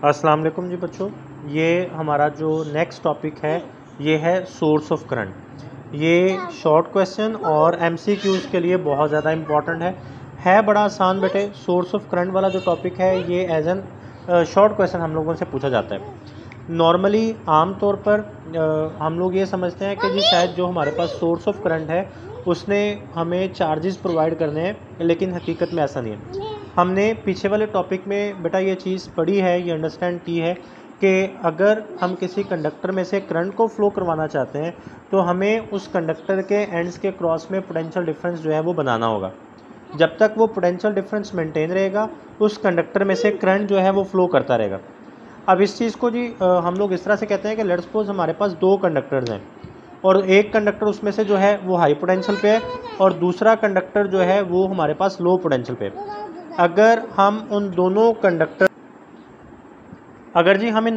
अस्सलाम वालेकुम जी बच्चों, ये हमारा जो नेक्स्ट टॉपिक है ये है सोर्स ऑफ करंट। ये शॉर्ट क्वेश्चन और एमसीक्यूज़ के लिए बहुत ज़्यादा इम्पॉर्टेंट है बड़ा आसान बेटे। सोर्स ऑफ करंट वाला जो टॉपिक है ये एज एन शॉर्ट क्वेश्चन हम लोगों से पूछा जाता है। नॉर्मली आम तौर पर हम लोग ये समझते हैं कि जी शायद जो हमारे पास सोर्स ऑफ करंट है उसने हमें चार्जेस प्रोवाइड करने हैं, लेकिन हकीकत में ऐसा नहीं है। हमने पीछे वाले टॉपिक में बेटा ये चीज़ पढ़ी है, ये अंडरस्टैंड की है कि अगर हम किसी कंडक्टर में से करंट को फ्लो करवाना चाहते हैं तो हमें उस कंडक्टर के एंड्स के क्रॉस में पोटेंशियल डिफरेंस जो है वो बनाना होगा। जब तक वो पोटेंशियल डिफरेंस मेंटेन रहेगा उस कंडक्टर में से करंट जो है वो फ्लो करता रहेगा। अब इस चीज़ को जी हम लोग इस तरह से कहते हैं कि लेट्स सपोज हमारे पास दो कंडक्टर्स हैं और एक कंडक्टर उसमें से जो है वो हाई पोटेंशियल पे है और दूसरा कंडक्टर जो है वो हमारे पास लो पोटेंशियल पे है। अगर हम इन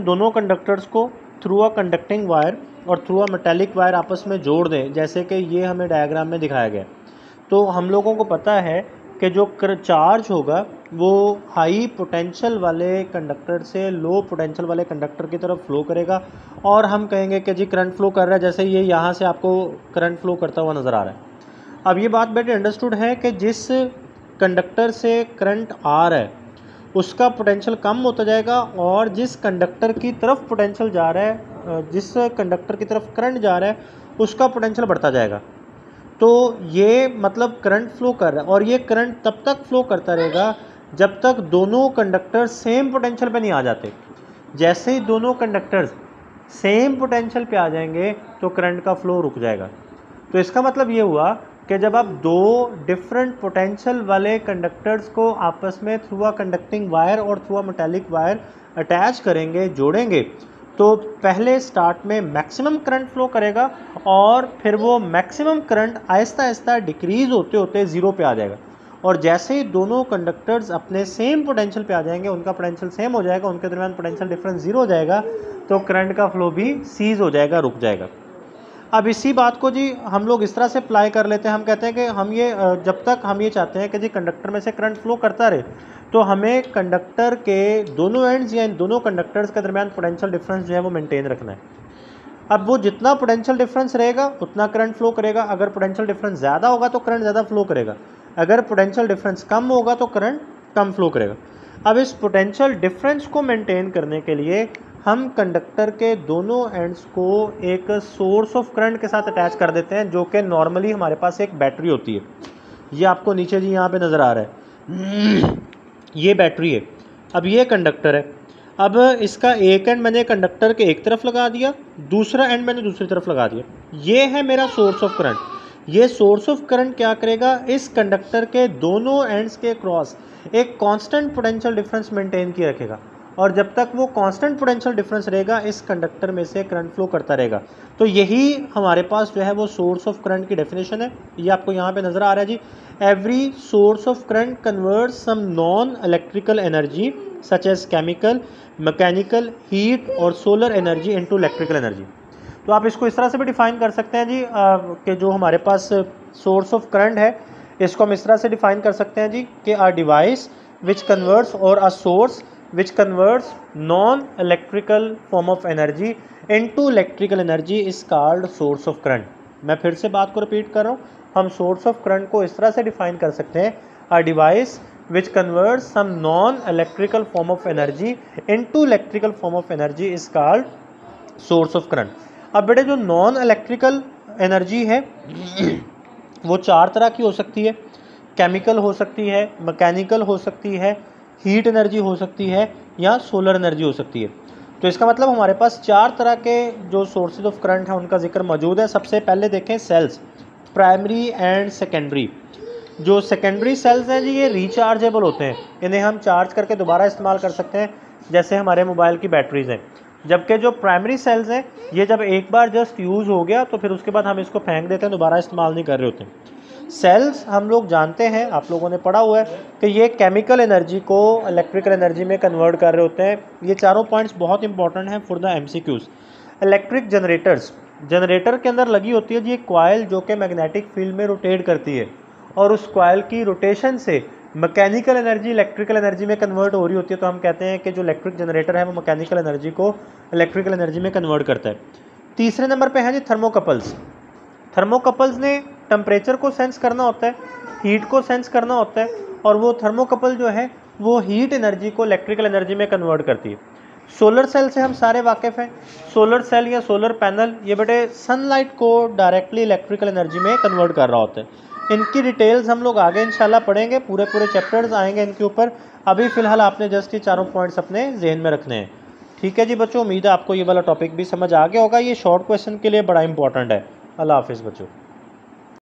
दोनों कंडक्टर्स को थ्रू अ कंडक्टिंग वायर और थ्रू अ मेटेलिक वायर आपस में जोड़ दें, जैसे कि ये हमें डायग्राम में दिखाया गया, तो हम लोगों को पता है कि जो चार्ज होगा वो हाई पोटेंशियल वाले कंडक्टर से लो पोटेंशियल वाले कंडक्टर की तरफ फ्लो करेगा और हम कहेंगे कि जी करंट फ्लो कर रहा है, जैसे ये यहाँ से आपको करंट फ्लो करता हुआ नज़र आ रहा है। अब ये बात बेटे अंडरस्टूड है कि जिस कंडक्टर से करंट आ रहा है उसका पोटेंशियल कम होता जाएगा और जिस कंडक्टर की तरफ पोटेंशियल जा रहा है, जिस कंडक्टर की तरफ करंट जा रहा है उसका पोटेंशियल बढ़ता जाएगा। तो ये मतलब करंट फ्लो कर रहा है और ये करंट तब तक फ्लो करता रहेगा जब तक दोनों कंडक्टर सेम पोटेंशियल पे नहीं आ जाते। जैसे ही दोनों कंडक्टर्स सेम पोटेंशियल पे आ जाएंगे तो करंट का फ्लो रुक जाएगा। तो इसका मतलब ये हुआ कि जब आप दो डिफरेंट पोटेंशियल वाले कंडक्टर्स को आपस में थ्रू अ कंडक्टिंग वायर और through a metallic wire attach करेंगे, जोड़ेंगे, तो पहले स्टार्ट में मैक्सिमम करंट फ्लो करेगा और फिर वो maximum current Aahista Aahista decrease होते होते ज़ीरो पे आ जाएगा। और जैसे ही दोनों कंडक्टर्स अपने सेम पोटेंशियल पे आ जाएंगे, उनका पोटेंशियल सेम हो जाएगा, उनके दरमियान पोटेंशियल डिफरेंस ज़ीरो हो जाएगा, तो करंट का फ्लो भी सीज हो जाएगा, रुक जाएगा। अब इसी बात को जी हम लोग इस तरह से अप्लाई कर लेते हैं। हम कहते हैं कि हम ये जब तक हम ये चाहते हैं कि जी कंडक्टर में से करंट फ्लो करता रहे तो हमें कंडक्टर के दोनों एंड्स या इन दोनों कंडक्टर्स के दरमियान पोटेंशियल डिफरेंस जो है वो मेंटेन रखना है। अब वो जितना पोटेंशियल डिफरेंस रहेगा उतना करंट फ्लो करेगा। अगर पोटेंशियल डिफरेंस ज़्यादा होगा तो करंट ज़्यादा फ्लो करेगा, अगर पोटेंशियल डिफरेंस कम होगा तो करंट कम फ्लो करेगा। अब इस पोटेंशियल डिफरेंस को मेंटेन करने के लिए हम कंडक्टर के दोनों एंड्स को एक सोर्स ऑफ करंट के साथ अटैच कर देते हैं, जो कि नॉर्मली हमारे पास एक बैटरी होती है। ये आपको नीचे जी यहाँ पे नज़र आ रहा है, ये बैटरी है। अब ये कंडक्टर है, अब इसका एक एंड मैंने कंडक्टर के एक तरफ लगा दिया, दूसरा एंड मैंने दूसरी तरफ लगा दिया। ये है मेरा सोर्स ऑफ करंट। ये सोर्स ऑफ करंट क्या करेगा, इस कंडक्टर के दोनों एंड्स के क्रॉस एक कांस्टेंट पोटेंशियल डिफरेंस मेंटेन किए रखेगा और जब तक वो कांस्टेंट पोटेंशियल डिफरेंस रहेगा इस कंडक्टर में से करंट फ्लो करता रहेगा। तो यही हमारे पास जो है वो सोर्स ऑफ करंट की डेफिनेशन है। ये आपको यहाँ पे नज़र आ रहा है जी, every source of current converts some non electrical energy such as chemical, mechanical, heat और solar energy into electrical energy. तो आप इसको इस तरह से भी डिफाइन कर सकते हैं जी कि जो हमारे पास सोर्स ऑफ करंट है इसको हम इस तरह से डिफाइन कर सकते हैं जी कि अ डिवाइस विच कन्वर्ट्स और a source which converts non-electrical form of energy into electrical energy is called source of current। मैं फिर से बात को रिपीट कर रहा हूँ, हम source of current को इस तरह से डिफाइन कर सकते हैं, a device which converts some non-electrical form of energy into electrical form of energy is called source of current। अब बेटे जो नॉन इलेक्ट्रिकल एनर्जी है वो चार तरह की हो सकती है, केमिकल हो सकती है, मैकेनिकल हो सकती है, हीट एनर्जी हो सकती है या सोलर एनर्जी हो सकती है। तो इसका मतलब हमारे पास चार तरह के जो सोर्सेज ऑफ करंट है उनका जिक्र मौजूद है। सबसे पहले देखें सेल्स, प्राइमरी एंड सेकेंडरी। जो सेकेंडरी सेल्स हैं जी ये रिचार्जेबल होते हैं, इन्हें हम चार्ज करके दोबारा इस्तेमाल कर सकते हैं, जैसे हमारे मोबाइल की बैटरीज हैं। जबकि जो प्राइमरी सेल्स हैं ये जब एक बार जस्ट यूज़ हो गया तो फिर उसके बाद हम इसको फेंक देते हैं, दोबारा इस्तेमाल नहीं कर रहे होते। सेल्स हम लोग जानते हैं, आप लोगों ने पढ़ा हुआ है कि ये केमिकल एनर्जी को इलेक्ट्रिकल एनर्जी में कन्वर्ट कर रहे होते हैं। ये चारों पॉइंट्स बहुत इंपॉर्टेंट हैं for the MCQs. Electric generators, generator के अंदर लगी होती है जी एक कॉइल जो कि मैग्नेटिक फील्ड में रोटेट करती है और उस कॉइल की रोटेशन से मैकेनिकल एनर्जी इलेक्ट्रिकल एनर्जी में कन्वर्ट हो रही होती है तो हम कहते हैं कि जो इलेक्ट्रिक जनरेटर है वो मैकेनिकल एनर्जी को इलेक्ट्रिकल एनर्जी में कन्वर्ट करता है। तीसरे नंबर पे है जी थर्मोकपल्स। थर्मोकपल्स ने टेम्परेचर को सेंस करना होता है, हीट को सेंस करना होता है, और वो थर्मोकपल जो है वो हीट एनर्जी को इलेक्ट्रिकल एनर्जी में कन्वर्ट करती है। सोलर सेल से हम सारे वाकिफ़ हैं। सोलर सेल या सोलर पैनल ये बेटे सनलाइट को डायरेक्टली इलेक्ट्रिकल एनर्जी में कन्वर्ट कर रहा होता है। इनकी डिटेल्स हम लोग आगे इंशाल्लाह पढ़ेंगे, पूरे चैप्टर्स आएंगे इनके ऊपर। अभी फ़िलहाल आपने जस्ट ये चारों पॉइंट्स अपने जहन में रखने हैं। ठीक है जी बच्चों, उम्मीद है आपको ये वाला टॉपिक भी समझ आ गया होगा। ये शॉर्ट क्वेश्चन के लिए बड़ा इंपॉर्टेंट है। अल्लाह हाफिज़ बच्चों।